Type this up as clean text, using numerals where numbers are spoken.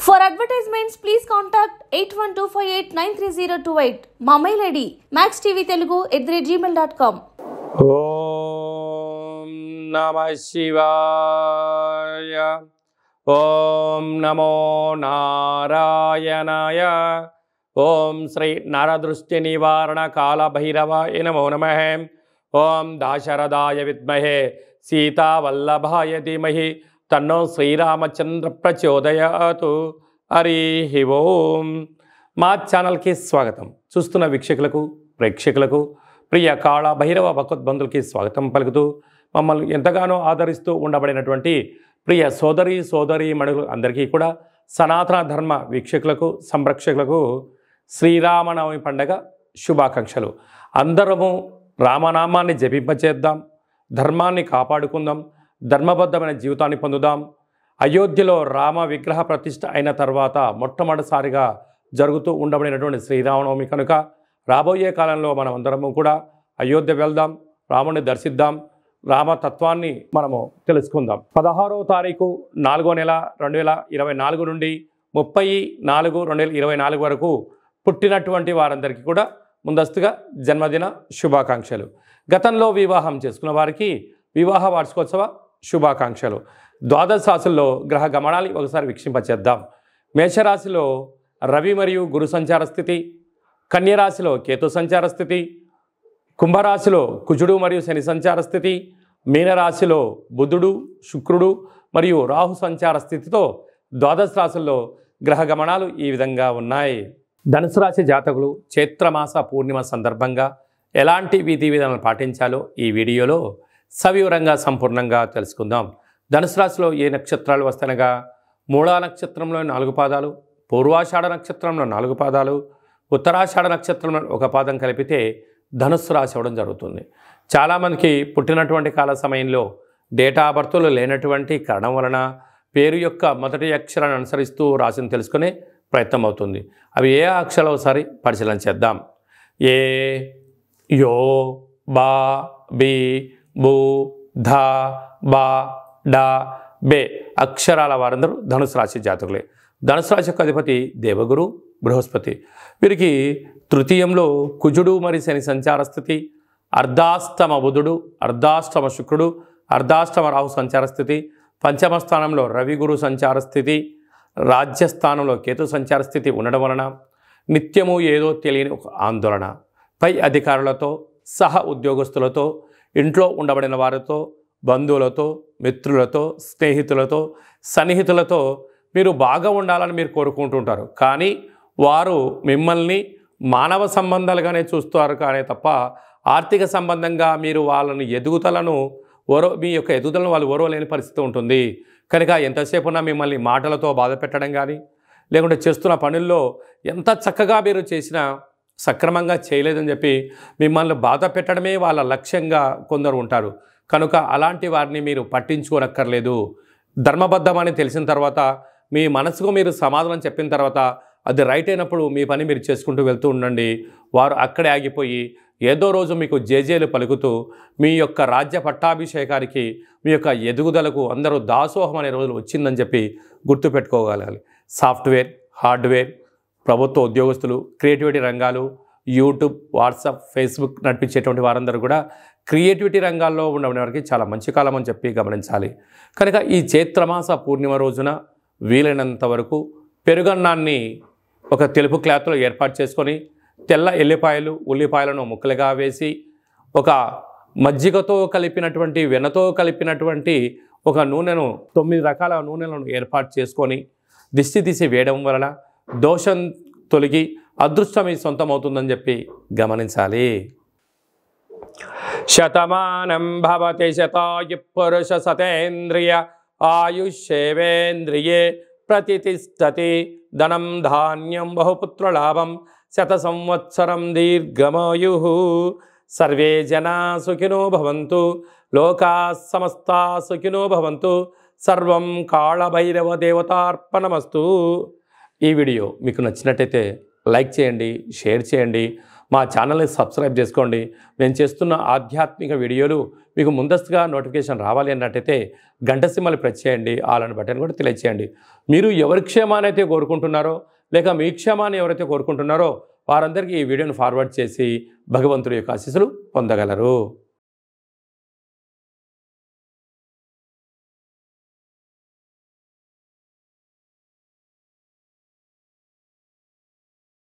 For advertisements, please contact 8125893028. మా mail ID maxtvtelugu@gmail.com. ఓం నమః శివాయ. ఓం నమో నారాయణాయ. ఓం శ్రీ నరదృష్టి నివారణ కాల భైరవాయ నమో నమః. ఓం దాశరథాయ విద్మహే సీతావల్లభాయ ధీమహి తన్నో శ్రీరామచంద్ర ప్రచోదయాతు. హరి ఓం. మా ఛానల్కి స్వాగతం. చూస్తున్న వీక్షకులకు ప్రేక్షకులకు ప్రియ కాళ భైరవ భగవద్బంధులకి స్వాగతం పలుకుతూ మమ్మల్ని ఎంతగానో ఆదరిస్తూ ఉండబడినటువంటి ప్రియ సోదరి మణులు అందరికీ కూడా సనాతన ధర్మ వీక్షకులకు సంరక్షకులకు శ్రీరామనవమి పండగ శుభాకాంక్షలు. అందరము రామనామాన్ని జపింపచేద్దాం, ధర్మాన్ని కాపాడుకుందాం, ధర్మబద్ధమైన జీవితాన్ని పొందుదాం. అయోధ్యలో రామ విగ్రహ ప్రతిష్ఠ అయిన తర్వాత మొట్టమొదటిసారిగా జరుగుతూ ఉండబడినటువంటి శ్రీరామనవమి కనుక రాబోయే కాలంలో మనం అందరము కూడా అయోధ్య వెళ్దాం, రాముని దర్శిద్దాం, రామతత్వాన్ని మనము తెలుసుకుందాం. 16వ తారీఖు 4వ నెల 2024 నుండి 30/4/2024 వరకు పుట్టినటువంటి వారందరికీ కూడా ముందస్తుగా జన్మదిన శుభాకాంక్షలు. గతంలో వివాహం చేసుకున్న వారికి వివాహ వార్షికోత్సవ శుభాకాంక్షలు. ద్వాదశ రాశుల్లో గ్రహ గమనాన్ని ఒకసారి వీక్షింపచేద్దాం. మేషరాశిలో రవి మరియు గురు సంచార స్థితి, కన్యరాశిలో కేతు సంచార స్థితి, కుంభరాశిలో కుజుడు మరియు శని సంచార స్థితి, మీనరాశిలో బుధుడు శుక్రుడు మరియు రాహు సంచార స్థితితో ద్వాదశ రాశుల్లో గ్రహ గమనాలు ఈ విధంగా ఉన్నాయి. ధనుసు రాశి జాతకులు చైత్రమాస పూర్ణిమ సందర్భంగా ఎలాంటి విధి విధానాలు పాటించాలో ఈ వీడియోలో సవివరంగా సంపూర్ణంగా తెలుసుకుందాం. ధనుసు రాశిలో ఏ నక్షత్రాలు వస్తాయనగా మూలా నక్షత్రంలో 4 పాదాలు, పూర్వాషాఢ నక్షత్రంలో 4 పాదాలు, ఉత్తరాషాఢ నక్షత్రంలో 1 పాదం కలిపితే ధనుస్సు రాశి అవ్వడం జరుగుతుంది. చాలామందికి పుట్టినటువంటి కాల సమయంలో డేటా ఆఫ్ బర్త్లు లేనటువంటి కారణం వలన పేరు యొక్క మొదటి అక్షరాన్ని అనుసరిస్తూ రాశిని తెలుసుకునే ప్రయత్నం అవుతుంది. అవి ఏ అక్షరాలు ఒకసారి పరిశీలన చేద్దాం. ఏ, యో, బా, బి, బు, ధ, బా, డా, బే అక్షరాల వారందరూ ధనుసు రాశి జాతకులే. ధనుసు రాశి యొక్క అధిపతి దేవగురు బృహస్పతి. వీరికి తృతీయంలో కుజుడు మరియు శని సంచార స్థితి, అర్ధాష్టమ బుధుడు, అర్ధాష్టమ శుక్రుడు, అర్ధాష్టమ రాహు సంచార స్థితి, పంచమ స్థానంలో రవి గురు సంచార స్థితి, రాజ్యస్థానంలో కేతు సంచార స్థితి ఉండడం వలన నిత్యము ఏదో తెలియని ఒక ఆందోళన, పై అధికారులతో సహ ఉద్యోగస్తులతో, ఇంట్లో ఉండబడిన వారితో, బంధువులతో, మిత్రులతో, స్నేహితులతో, సన్నిహితులతో మీరు బాగా ఉండాలని మీరు కోరుకుంటుంటారు. కానీ వారు మిమ్మల్ని మానవ సంబంధాలుగానే చూస్తారు కానీ తప్ప ఆర్థిక సంబంధంగా మీరు వాళ్ళని ఎదుగుదలను మీ యొక్క ఎదుగుదలను వాళ్ళు ఓరవలేని పరిస్థితి ఉంటుంది. కనుక ఎంతసేపు ఉన్నా మిమ్మల్ని మాటలతో బాధ పెట్టడం కానీ లేకుంటే చేస్తున్న పనుల్లో ఎంత చక్కగా మీరు చేసినా సక్రమంగా చేయలేదని చెప్పి మిమ్మల్ని బాధ పెట్టడమే వాళ్ళ లక్ష్యంగా కొందరు ఉంటారు. కనుక అలాంటి వారిని మీరు పట్టించుకోనక్కర్లేదు. ధర్మబద్ధమని తెలిసిన తర్వాత మీ మనసుకు మీరు సమాధానం చెప్పిన తర్వాత అది రైట్ అయినప్పుడు మీ పని మీరు చేసుకుంటూ వెళ్తూ ఉండండి. వారు అక్కడే ఆగిపోయి ఏదో రోజు మీకు జేజేలు పలుకుతూ మీ యొక్క రాజ్య పట్టాభిషేకానికి మీ యొక్క ఎదుగుదలకు అందరూ దాసోహం అనే రోజులు వచ్చిందని చెప్పి గుర్తుపెట్టుకోగలగాలి. సాఫ్ట్వేర్, హార్డ్వేర్, ప్రభుత్వ ఉద్యోగస్తులు, క్రియేటివిటీ రంగాలు, యూట్యూబ్, వాట్సాప్, ఫేస్బుక్ నడిపించేటువంటి వారందరూ కూడా క్రియేటివిటీ రంగాల్లో ఉన్న వారికి చాలా మంచి కాలం అని చెప్పి గమనించాలి. కనుక ఈ చైత్రమాస పూర్ణిమ రోజున వీలైనంత వరకు పెరుగన్నాన్ని ఒక తెలుపు క్లాత్లో ఏర్పాటు చేసుకొని తెల్ల ఎల్లిపాయలు, ఉల్లిపాయలను ముక్కలుగా వేసి ఒక మజ్జిగతో కలిపినటువంటి వెన్నతో కలిపినటువంటి ఒక నూనెను 9 రకాల నూనెలను ఏర్పాటు చేసుకొని దిష్టి తీసి వేయడం వలన దోషం తొలగి అదృష్టం మీ సొంతమవుతుందని చెప్పి గమనించాలి. శతమానం భవతి శతాయు పురుష సతేంద్రియ ఆయుష్యేవేంద్రియే ప్రతిష్టతి ధనం ధాన్యం బహుపుత్రలాభం శత సంవత్సరం దీర్ఘమాయు. సర్వే జనా సుఖినో భవంతు, లోకా సమస్తా సుఖినో భవంతు. సర్వం కాళభైరవ దేవతార్పణమస్తు. ఈ వీడియో మీకు నచ్చినట్టయితే లైక్ చేయండి, షేర్ చేయండి. మా ఛానల్ని సబ్స్క్రైబ్ చేసుకోండి. నేను చేస్తున్న ఆధ్యాత్మిక వీడియోలు మీకు ముందస్తుగా నోటిఫికేషన్ రావాలి అన్నట్టయితే గంట సింబల్ ప్రెస్ చేయండి, ఆల్ అని బటన్ కూడా తెలియచేయండి. మీరు ఎవరి క్షేమాన్ని అయితే కోరుకుంటున్నారో లేక మీ క్షేమాన్ని ఎవరైతే కోరుకుంటున్నారో వారందరికీ ఈ వీడియోను ఫార్వర్డ్ చేసి భగవంతుడి యొక్క ఆశీస్సులు పొందగలరు.